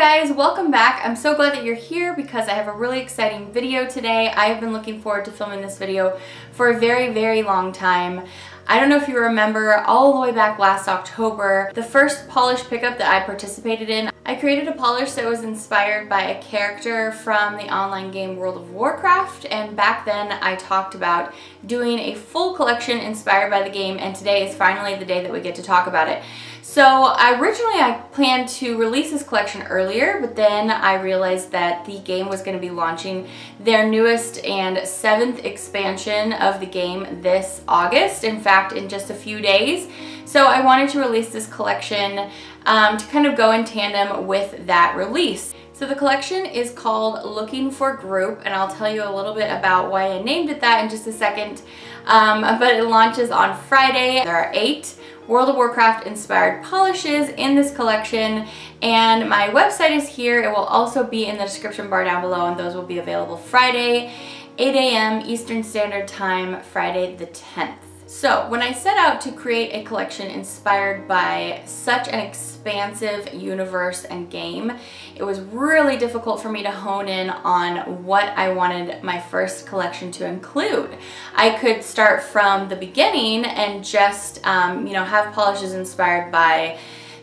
guys, welcome back. I'm so glad that you're here because I have a really exciting video today. I have been looking forward to filming this video for a very long time. I don't know if you remember, all the way back last October, the first polish pickup that I participated in, I created a polish that was inspired by a character from the online game World of Warcraft, and back then I talked about doing a full collection inspired by the game, and today is finally the day that we get to talk about it. So originally I planned to release this collection earlier, but then I realized that the game was going to be launching their newest and 7th expansion of the game this August, in fact in just a few days. So I wanted to release this collection to kind of go in tandem with that release. So the collection is called Looking for Group, and I'll tell you a little bit about why I named it that in just a second. But it launches on Friday. There are 8 World of Warcraft inspired polishes in this collection, and my website is here. It will also be in the description bar down below, and those will be available Friday, 8 a.m. Eastern Standard Time, Friday the 10th. So when I set out to create a collection inspired by such an expansive universe and game, it was really difficult for me to hone in on what I wanted my first collection to include. I could start from the beginning and just, you know, have polishes inspired by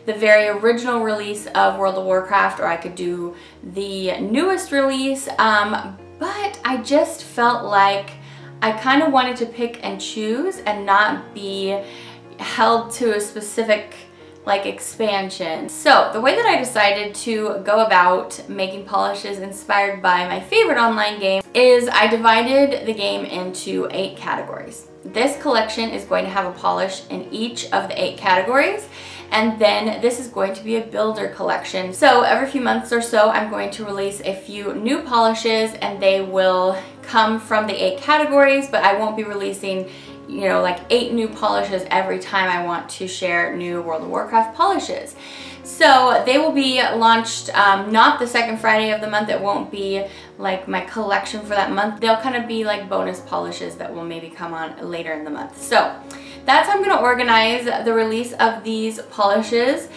the very original release of World of Warcraft, or I could do the newest release, but I just felt like I kind of wanted to pick and choose and not be held to a specific like expansion. So the way that I decided to go about making polishes inspired by my favorite online game is I divided the game into 8 categories. This collection is going to have a polish in each of the 8 categories, and then this is going to be a builder collection. So every few months or so I'm going to release a few new polishes, and they will come from the 8 categories, but I won't be releasing, you know, like 8 new polishes every time I want to share new World of Warcraft polishes. So they will be launched not the second Friday of the month. It won't be like my collection for that month. They'll kind of be like bonus polishes that will maybe come on later in the month. So that's how I'm going to organize the release of these polishes.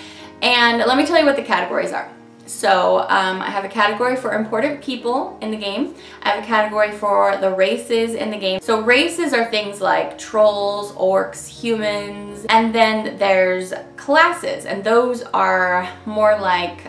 And let me tell you what the categories are. So I have a category for important people in the game. I have a category for the races in the game. So races are things like trolls, orcs, humans, and then there's classes, and those are more like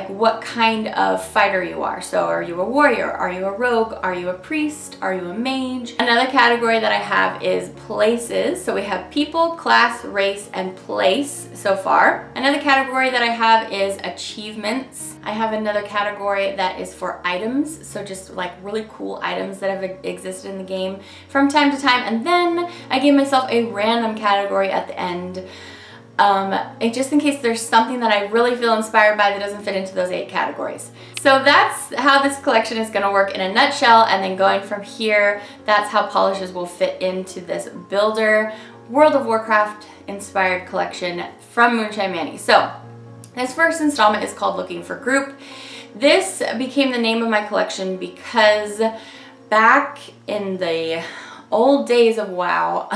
what kind of fighter you are. So are you a warrior? Are you a rogue? Are you a priest? Are you a mage? Another category that I have is places. So we have people, class, race, and place so far. Another category that I have is achievements. I have another category that is for items. So just like really cool items that have existed in the game from time to time. And then I gave myself a random category at the end, just in case there's something that I really feel inspired by that doesn't fit into those 8 categories. So that's how this collection is going to work in a nutshell, and then going from here, that's how polishes will fit into this builder World of Warcraft inspired collection from Moonshine Manny. So this first installment is called Looking for Group. This became the name of my collection because back in the old days of WoW,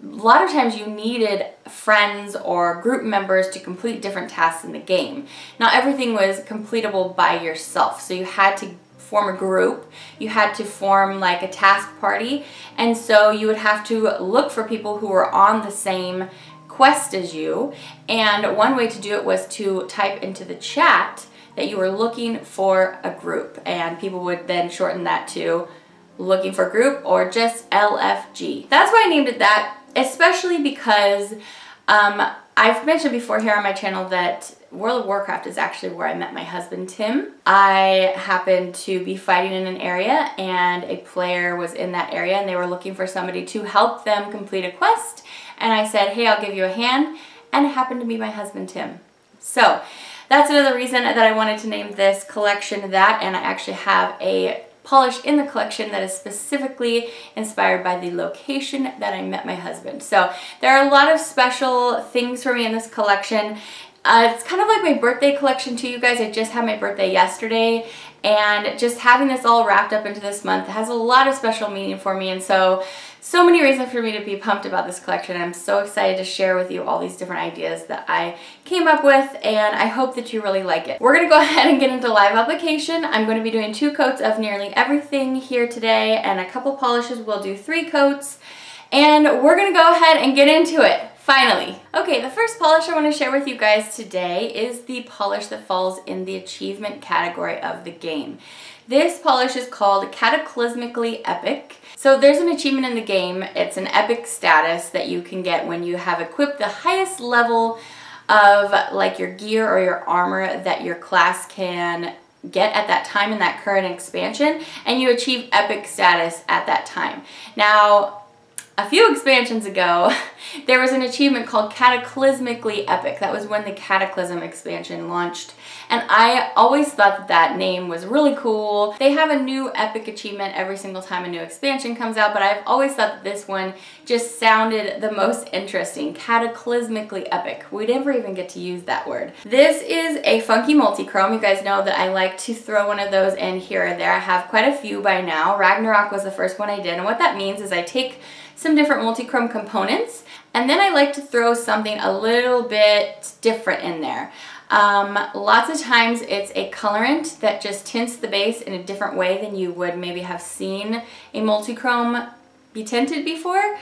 a lot of times you needed friends or group members to complete different tasks in the game. Not everything was completable by yourself, so you had to form a group, you had to form like a task party, and so you would have to look for people who were on the same quest as you, and one way to do it was to type into the chat that you were looking for a group, and people would then shorten that to Looking for Group or just LFG. That's why I named it that. Especially because I've mentioned before here on my channel that World of Warcraft is actually where I met my husband Tim. I happened to be fighting in an area, and a player was in that area, and they were looking for somebody to help them complete a quest, and I said, hey, I'll give you a hand, and it happened to be my husband Tim. So that's another reason that I wanted to name this collection that, and I actually have a polish in the collection that is specifically inspired by the location that I met my husband. So there are a lot of special things for me in this collection. It's kind of like my birthday collection too, you guys. I just had my birthday yesterday, and just having this all wrapped up into this month has a lot of special meaning for me, and so So many reasons for me to be pumped about this collection. I'm so excited to share with you all these different ideas that I came up with, and I hope that you really like it. We're gonna go ahead and get into live application. I'm going to be doing 2 coats of nearly everything here today, and a couple polishes. We'll do 3 coats, and we're gonna go ahead and get into it. Finally. Okay, the first polish I want to share with you guys today is the polish that falls in the achievement category of the game. This polish is called Cataclysmically Epic. So there's an achievement in the game. It's an epic status that you can get when you have equipped the highest level of like your gear or your armor that your class can get at that time in that current expansion, and you achieve epic status at that time. Now, a few expansions ago, there was an achievement called Cataclysmically Epic. That was when the Cataclysm expansion launched. And I always thought that that name was really cool. They have a new epic achievement every single time a new expansion comes out, but I've always thought that this one just sounded the most interesting. Cataclysmically Epic. We never even get to use that word. This is a funky multi-chrome. You guys know that I like to throw one of those in here or there. I have quite a few by now. Ragnarok was the first one I did, and what that means is I take some different multi-chrome components, and then I like to throw something a little bit different in there. Lots of times it's a colorant that just tints the base in a different way than you would maybe have seen a multi-chrome be tinted before.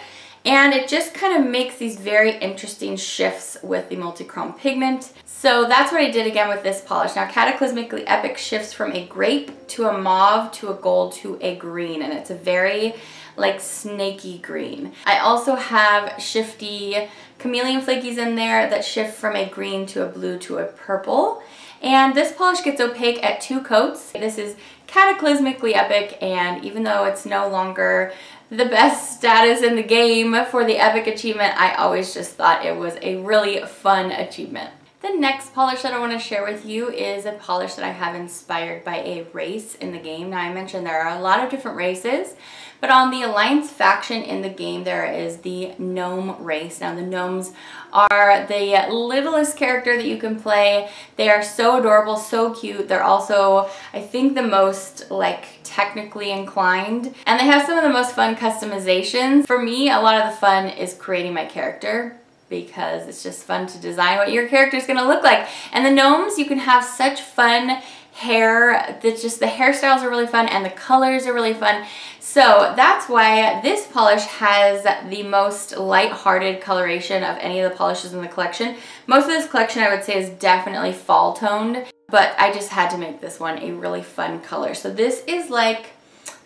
And it just kind of makes these very interesting shifts with the multi-chrome pigment. So that's what I did again with this polish. Now, Cataclysmically Epic shifts from a grape to a mauve to a gold to a green, and it's a very like snaky green. I also have shifty chameleon flakies in there that shift from a green to a blue to a purple. And this polish gets opaque at 2 coats. This is Cataclysmically Epic, and even though it's no longer the best status in the game for the epic achievement, I always just thought it was a really fun achievement. The next polish that I want to share with you is a polish that I have inspired by a race in the game. Now, I mentioned there are a lot of different races, but on the Alliance faction in the game, there is the Gnome race. Now, the Gnomes are the littlest character that you can play. They are so adorable, so cute. They're also, I think, the most like technically inclined, and they have some of the most fun customizations. For me, a lot of the fun is creating my character, because it's just fun to design what your character is going to look like. And the gnomes, you can have such fun hair, that just the hairstyles are really fun and the colors are really fun. So that's why this polish has the most light-hearted coloration of any of the polishes in the collection. Most of this collection, I would say, is definitely fall toned, but I just had to make this one a really fun color. So this is like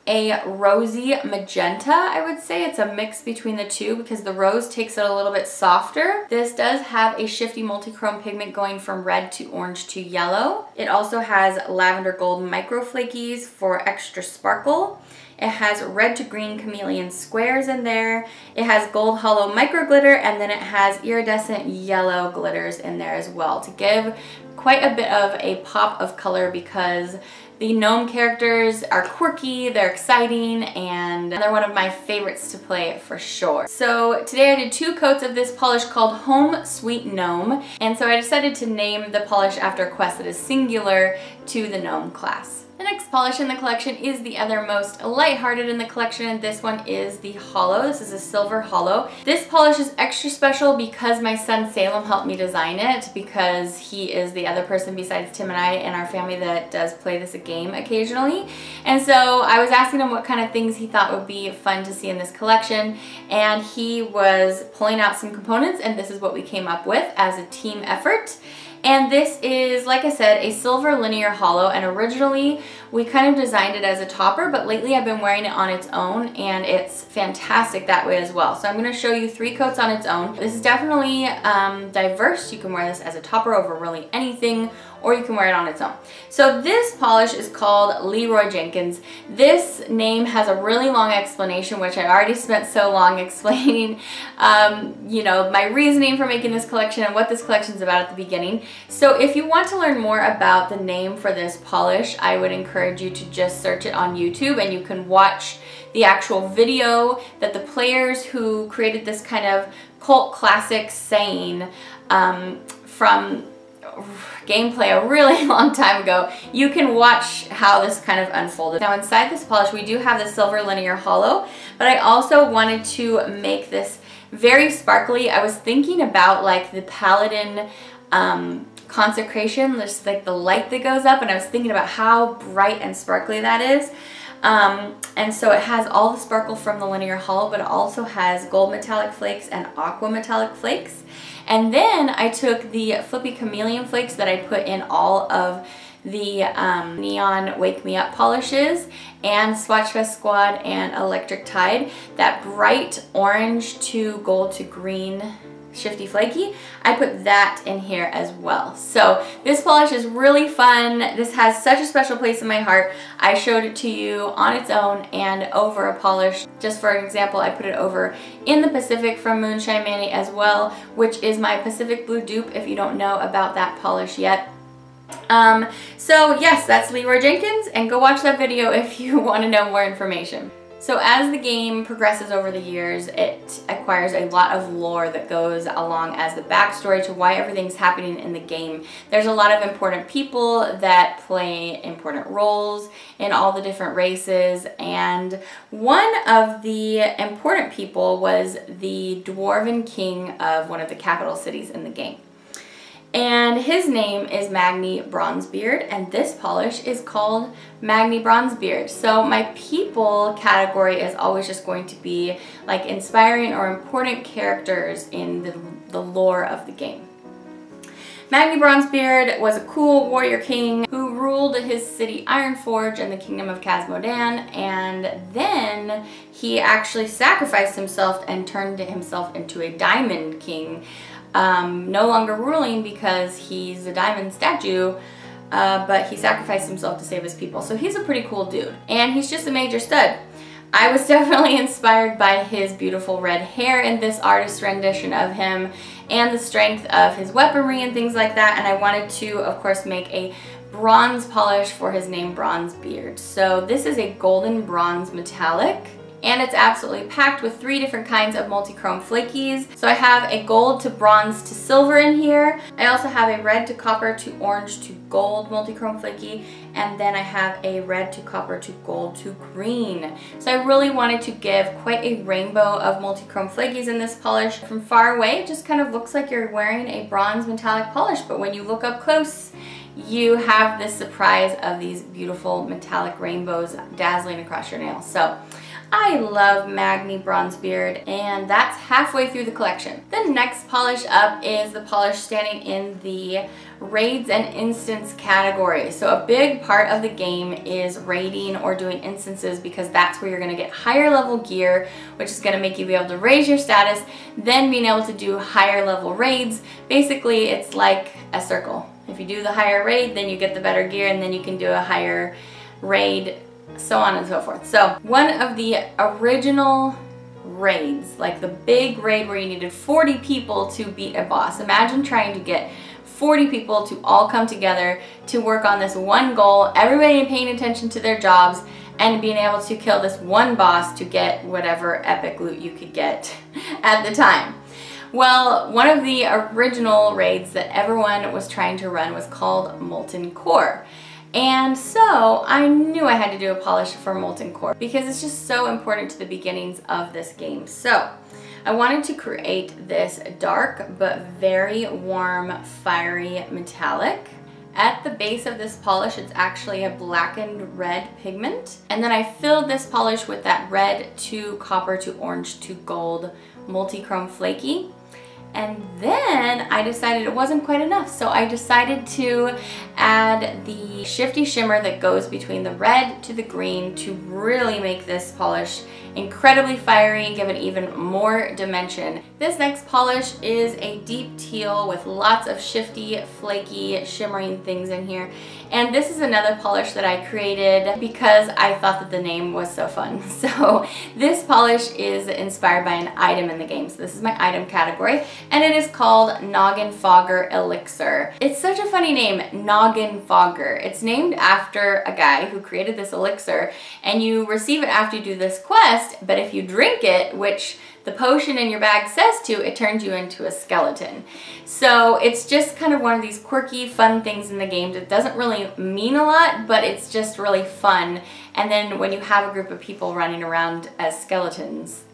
a rosy magenta, I would say. It's a mix between the two because the rose takes it a little bit softer. This does have a shifty multi-chrome pigment going from red to orange to yellow. It also has lavender gold micro flakies for extra sparkle. It has red to green chameleon squares in there. It has gold hollow micro glitter, and then it has iridescent yellow glitters in there as well to give quite a bit of a pop of color, because the gnome characters are quirky, they're exciting, and they're one of my favorites to play for sure. So today I did 2 coats of this polish called Home Sweet Gnome, and so I decided to name the polish after a quest that is singular to the gnome class. The next polish in the collection is the other most lighthearted in the collection, and this one is the hollow. This is a silver hollow. This polish is extra special because my son Salem helped me design it, because he is the other person besides Tim and I in our family that does play this game occasionally. And so I was asking him what kind of things he thought would be fun to see in this collection, and he was pulling out some components, and this is what we came up with as a team effort. And this is, like I said, a silver linear hollow, and originally we kind of designed it as a topper, but lately I've been wearing it on its own, and it's fantastic that way as well. So I'm going to show you 3 coats on its own. This is definitely diverse. You can wear this as a topper over really anything, or you can wear it on its own. So this polish is called Leeeroy Jenkins. This name has a really long explanation, which I already spent so long explaining, you know, my reasoning for making this collection and what this collection is about at the beginning. So if you want to learn more about the name for this polish, I would encourage you to just search it on YouTube, and you can watch the actual video that the players who created this kind of cult classic saying from gameplay a really long time ago, you can watch how this kind of unfolded. Now inside this polish we do have the silver linear hollow, but I also wanted to make this very sparkly. I was thinking about like the paladin consecration, just like the light that goes up, and I was thinking about how bright and sparkly that is. And so it has all the sparkle from the linear hollow, but it also has gold metallic flakes and aqua metallic flakes. And then I took the flippy chameleon flakes that I put in all of the neon Wake Me Up polishes and Swatchfest Squad and Electric Tide, that bright orange to gold to green Shifty Flaky, I put that in here as well. So this polish is really fun. This has such a special place in my heart. I showed it to you on its own and over a polish. Just for example, I put it over in the Pacific from Moonshine Manny as well, which is my Pacific Blue dupe if you don't know about that polish yet. So yes, that's Leeeroy Jenkins, and go watch that video if you want to know more information. So as the game progresses over the years, it acquires a lot of lore that goes along as the backstory to why everything's happening in the game. There's a lot of important people that play important roles in all the different races, and one of the important people was the Dwarven king of one of the capital cities in the game. And his name is Magni Bronzebeard, and this polish is called Magni Bronzebeard. So my people category is always just going to be like inspiring or important characters in the lore of the game. Magni Bronzebeard was a cool warrior king who ruled his city Ironforge and the kingdom of Casmodan, and then he actually sacrificed himself and turned himself into a diamond king. No longer ruling because he's a diamond statue, but he sacrificed himself to save his people. So he's a pretty cool dude, and he's just a major stud. I was definitely inspired by his beautiful red hair in this artist rendition of him and the strength of his weaponry and things like that, and I wanted to, of course, make a bronze polish for his name, Bronzebeard. So this is a golden bronze metallic, and it's absolutely packed with 3 different kinds of multi-chrome flakies. So I have a gold to bronze to silver in here. I also have a red to copper to orange to gold multi-chrome flaky, and then I have a red to copper to gold to green. So I really wanted to give quite a rainbow of multi-chrome flakies in this polish. From far away, it just kind of looks like you're wearing a bronze metallic polish, but when you look up close, you have this surprise of these beautiful metallic rainbows dazzling across your nails. So I love Magni Bronzebeard, and that's halfway through the collection. The next polish up is the polish standing in the raids and instance category. So a big part of the game is raiding or doing instances, because that's where you're going to get higher level gear, which is going to make you be able to raise your status, then being able to do higher level raids. Basically, it's like a circle. If you do the higher raid, then you get the better gear, and then you can do a higher raid, so on and so forth. So one of the original raids, like the big raid where you needed 40 people to beat a boss. Imagine trying to get 40 people to all come together to work on this one goal, everybody paying attention to their jobs, and being able to kill this one boss to get whatever epic loot you could get at the time. Well, one of the original raids that everyone was trying to run was called Molten Core. And so I knew I had to do a polish for Molten Core because it's just so important to the beginnings of this game. So I wanted to create this dark but very warm, fiery metallic. At the base of this polish, it's actually a blackened red pigment. And then I filled this polish with that red to copper to orange to gold multi-chrome flaky. And then I decided it wasn't quite enough, so I decided to add the shifty shimmer that goes between the red to the green to really make this polish incredibly fiery and give it even more dimension. This next polish is a deep teal with lots of shifty, flaky, shimmering things in here. And this is another polish that I created because I thought that the name was so fun. So this polish is inspired by an item in the game. So this is my item category. and it is called Noggenfogger Elixir. It's such a funny name, Noggenfogger. It's named after a guy who created this elixir, and you receive it after you do this quest, but if you drink it, which the potion in your bag says to, it turns you into a skeleton. So it's just kind of one of these quirky, fun things in the game that doesn't really mean a lot, but it's just really fun. And then when you have a group of people running around as skeletons,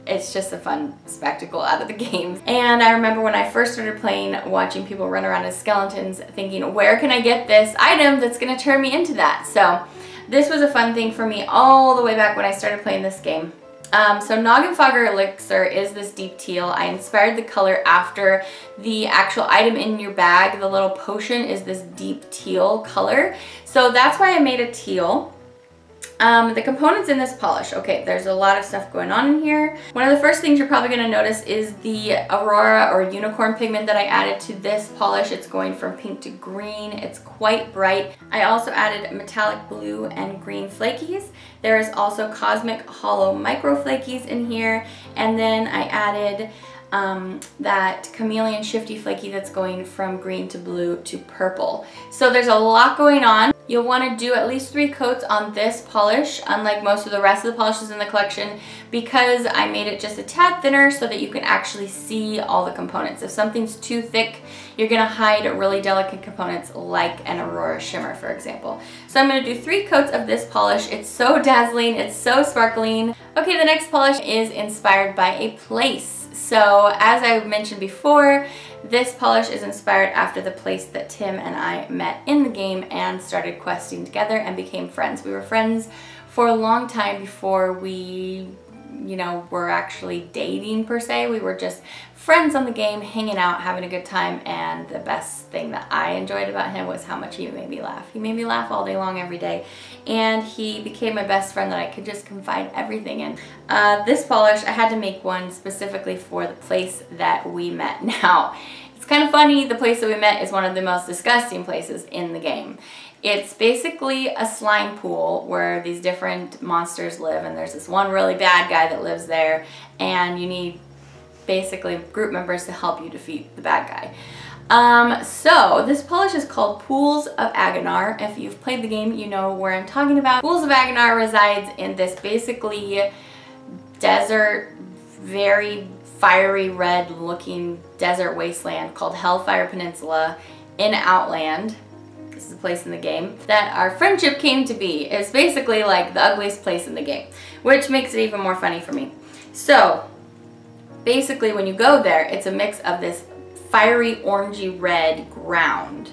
it's just a fun spectacle out of the game. And I remember when I first started playing, watching people run around as skeletons, thinking, where can I get this item that's gonna turn me into that? So this was a fun thing for me all the way back when I started playing this game. So Noggenfogger Elixir is this deep teal. I inspired the color after the actual item in your bag. The little potion is this deep teal color. So that's why I made a teal. The components in this polish, okay, there's a lot of stuff going on in here. One of the first things you're probably going to notice is the Aurora or Unicorn pigment that I added to this polish. It's going from pink to green. It's quite bright. I also added metallic blue and green flakies. There is also Cosmic Hollow Micro Flakies in here, and then I added that Chameleon Shifty Flaky that's going from green to blue to purple. So there's a lot going on. You'll want to do at least 3 coats on this polish, unlike most of the rest of the polishes in the collection, because I made it just a tad thinner so that you can actually see all the components. If something's too thick, you're going to hide really delicate components like an Aurora Shimmer, for example. So I'm going to do 3 coats of this polish. It's so dazzling, it's so sparkling. Okay, the next polish is inspired by a place. So as I mentioned before, this polish is inspired after the place that Tim and I met in the game and started questing together and became friends. We were friends for a long time before we, you know, were actually dating per se. We were just friends on the game, hanging out, having a good time, and the best thing that I enjoyed about him was how much he made me laugh. He made me laugh all day long every day, and he became my best friend that I could just confide everything in. This polish, I had to make one specifically for the place that we met. Now, it's kind of funny, the place that we met is one of the most disgusting places in the game. It's basically a slime pool where these different monsters live, and there's this one really bad guy that lives there, and you need basically group members to help you defeat the bad guy. So this polish is called Pools of Aggonar. If you've played the game, you know where I'm talking about. Pools of Aggonar resides in this basically desert, very fiery red looking desert wasteland called Hellfire Peninsula in Outland. This is a place in the game that our friendship came to be. It's basically like the ugliest place in the game, which makes it even more funny for me. So basically when you go there, it's a mix of this fiery orangey red ground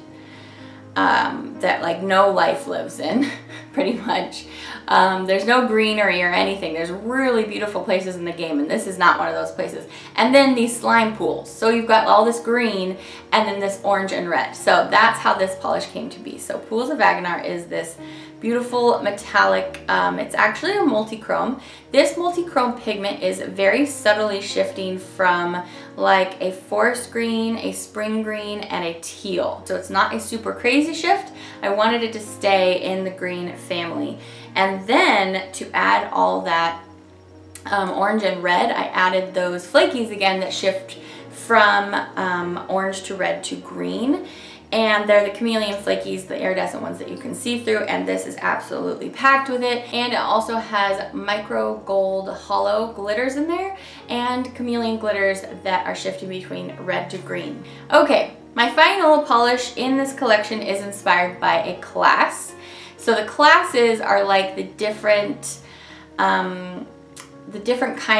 that like no life lives in, pretty much. There's no greenery or anything. There's really beautiful places in the game, and this is not one of those places. And then these slime pools. So you've got all this green and then this orange and red. So that's how this polish came to be. So Pools of Aggonar is this beautiful metallic, it's actually a multi-chrome. This multi-chrome pigment is very subtly shifting from like a forest green, a spring green, and a teal. So it's not a super crazy shift. I wanted it to stay in the green family. And then to add all that orange and red, I added those flakies again that shift from orange to red to green. And they're the chameleon flakies, the iridescent ones that you can see through, and this is absolutely packed with it. And it also has micro gold hollow glitters in there and chameleon glitters that are shifting between red to green. Okay, my final polish in this collection is inspired by a class. So the classes are like the different kind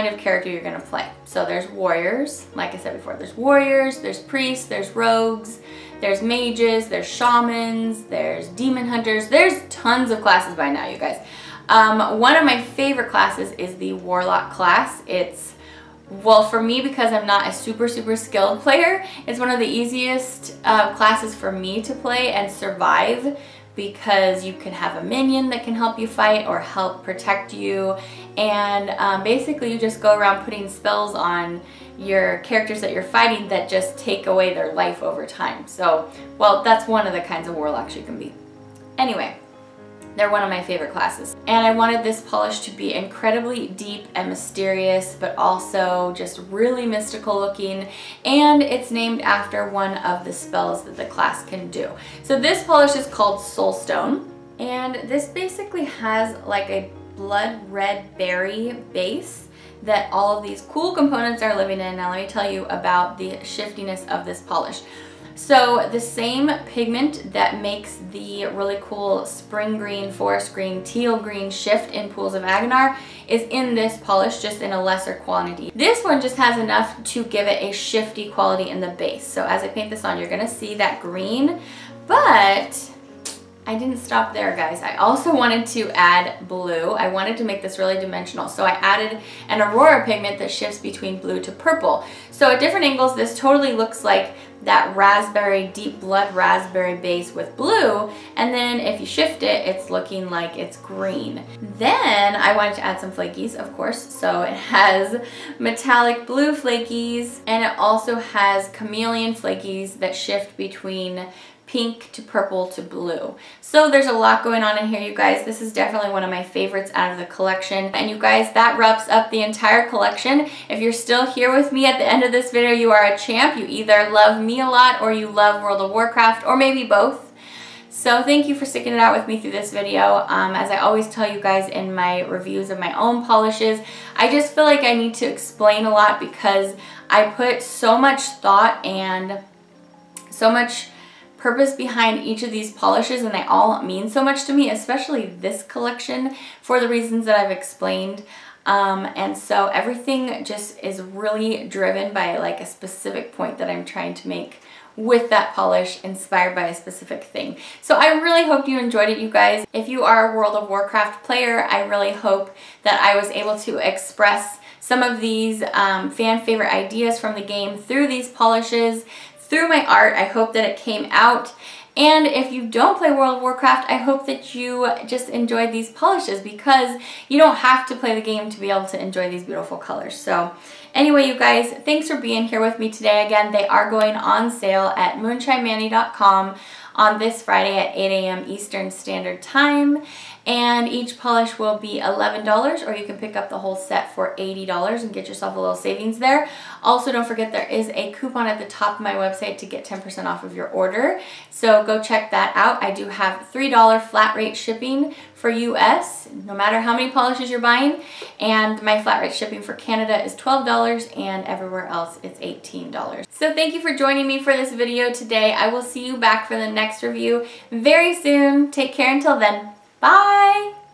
of character you're gonna play. So there's warriors, like I said before, there's warriors, there's priests, there's rogues, there's mages, there's shamans, there's demon hunters. There's tons of classes by now, you guys. One of my favorite classes is the warlock class. It's, well, for me, because I'm not a super skilled player, it's one of the easiest classes for me to play and survive, because you can have a minion that can help you fight or help protect you, and basically you just go around putting spells on your characters that you're fighting that just take away their life over time. So, well, that's one of the kinds of warlocks you can be. Anyway, They're one of my favorite classes. And I wanted this polish to be incredibly deep and mysterious, but also just really mystical looking. And it's named after one of the spells that the class can do. So this polish is called Soulstone. And this basically has like a blood red berry base that all of these cool components are living in. Now let me tell you about the shiftiness of this polish. So the same pigment that makes the really cool spring green, forest green, teal green shift in Pools of Aggonar is in this polish, just in a lesser quantity. This one just has enough to give it a shifty quality in the base. So as I paint this on, you're gonna see that green, but I didn't stop there, guys. I also wanted to add blue. I wanted to make this really dimensional. So I added an Aurora pigment that shifts between blue to purple. So at different angles, this totally looks like that raspberry, deep blood raspberry base with blue. And then if you shift it, it's looking like it's green. Then I wanted to add some flakies, of course. So it has metallic blue flakies, and it also has chameleon flakies that shift between pink to purple to blue. So there's a lot going on in here, you guys. This is definitely one of my favorites out of the collection. And you guys, that wraps up the entire collection. If you're still here with me at the end of this video, you are a champ. You either love me a lot or you love World of Warcraft, or maybe both. So thank you for sticking it out with me through this video. As I always tell you guys in my reviews of my own polishes, I just feel like I need to explain a lot because I put so much thought and so much purpose behind each of these polishes, and they all mean so much to me, especially this collection, for the reasons that I've explained. And so everything just is really driven by like a specific point that I'm trying to make with that polish, inspired by a specific thing. So I really hope you enjoyed it, you guys. If you are a World of Warcraft player, I really hope that I was able to express some of these fan favorite ideas from the game through these polishes, through my art. I hope that it came out. And if you don't play World of Warcraft, I hope that you just enjoyed these polishes, because you don't have to play the game to be able to enjoy these beautiful colors. So anyway, you guys, thanks for being here with me today. Again, they are going on sale at moonshinemanny.com on this Friday at 8 a.m. Eastern Standard Time. And each polish will be $11, or you can pick up the whole set for $80 and get yourself a little savings there. Also, don't forget there is a coupon at the top of my website to get 10% off of your order. So go check that out. I do have $3 flat rate shipping for US, no matter how many polishes you're buying. And my flat rate shipping for Canada is $12, and everywhere else it's $18. So thank you for joining me for this video today. I will see you back for the next review very soon. Take care until then. Bye!